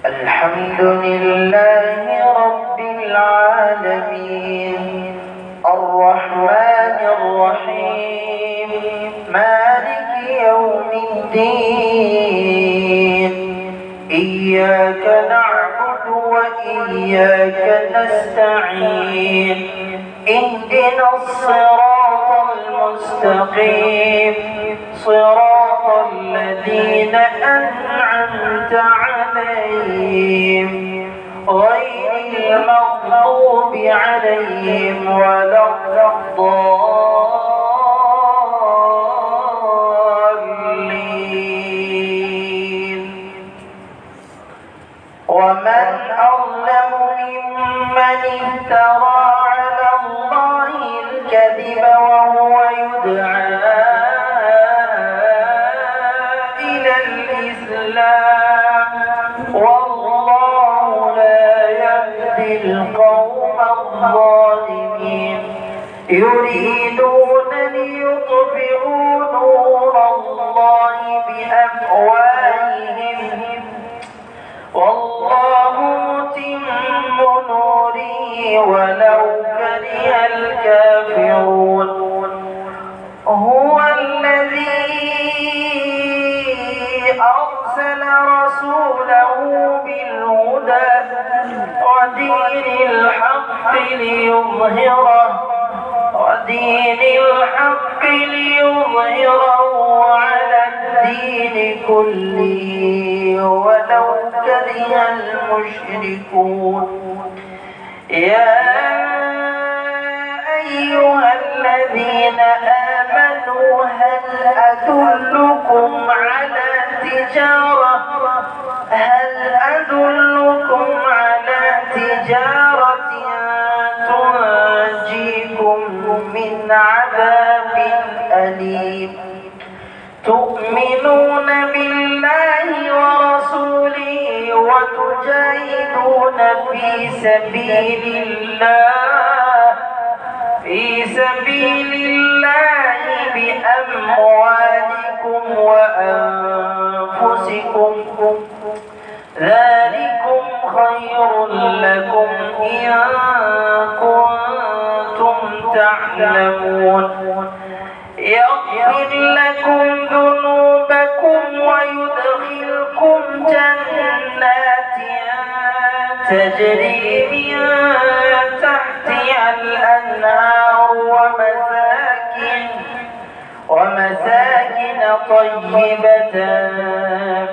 الحمد لله رب العالمين الرحمن الرحيم مالك يوم الدين إياك نعبد وإياك نستعين اهدنا الصراط المستقيم صراط الذين أنعمت عليهم غير المغضوب عليهم ولا الضالين. ومن أظلم ممن افترى على الله الكذب وهو يدعى إلى الإسلام والله لا يهدي القوم الظالمين يريدون ليطفئوا نور الله بأفواههم والله متم نوره ولو كره الكافرون. هو الذي أرسل رسوله بالهدى ودين الحق ليظهره على الدين كله ولو كره المشركون. يا أيها الذين آمنوا هل أدلكم على تجارة تنجيكم من عذاب أليم تؤمنون بالله ورسوله وتجاهدون في سبيل الله بأموالكم وأنفسكم ذلكم خير لكم إن كنتم تعلمون. يغفر لكم ذنوبكم ويدخلكم جنات تجري من تحتها الأنهار ومساكن طيبة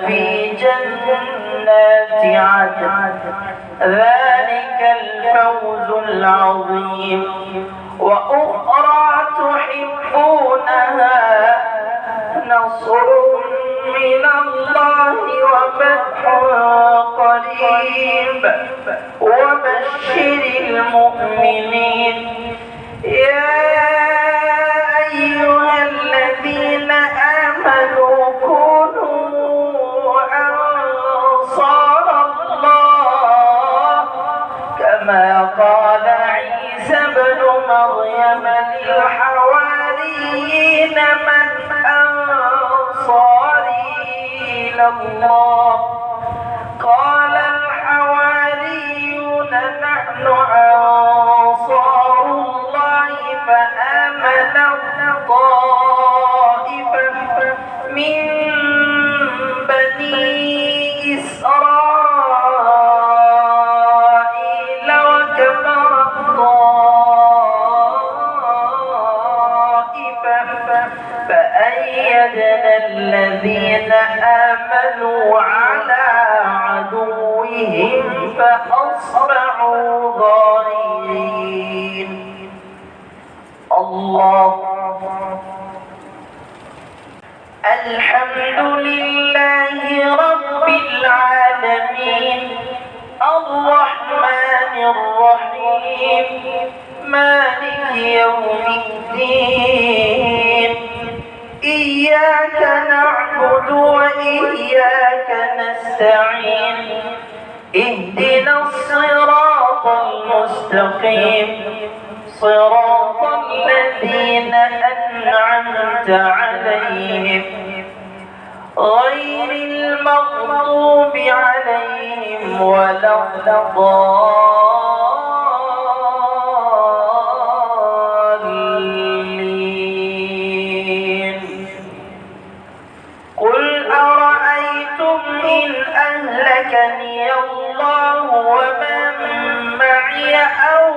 في جنات عدن ذلك الفوز العظيم. وأخرى تحبونها نصر من الله وفتح قريب وبشر المؤمنين. يا أيها الذين آمنوا كونوا أنصار الله كما قال عيسى ابن مريم للحواريين من أنصاري إلى الله قال الحواريون نحن أنصار الله فآمن طائفة من بني إسرائيل وكفر طائفة فأيدنا الذين آمنوا على عدوهم فأصبحوا ظاهرين. الله الحمد لله رب العالمين الرحمن الرحيم مالك يوم الدين إياك نعبد وإياك نستعين اهدنا الصراط المستقيم صراط الذين أنعمت عليهم غير المغضوب عليهم ولا الضالين. قل أرأيتم إن أهلكني الله ومن معي أو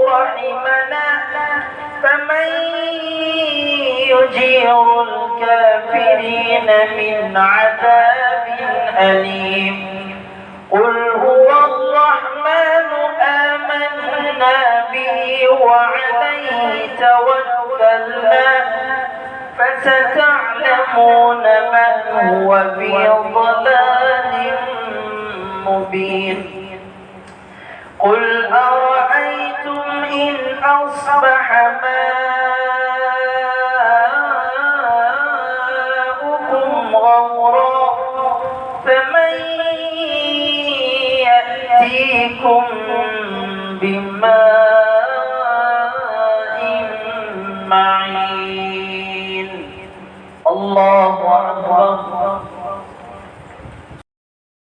رحمنا فمن يجير الكافرين من عذاب أليم. قل هو الرحمن آمنا به وعليه توكلنا فستعلمون من هو في ضلال مبين. قل أرأيتم إن أصبح ماؤكم غورا فمن يأتيكم بماء معين. الله أكبر.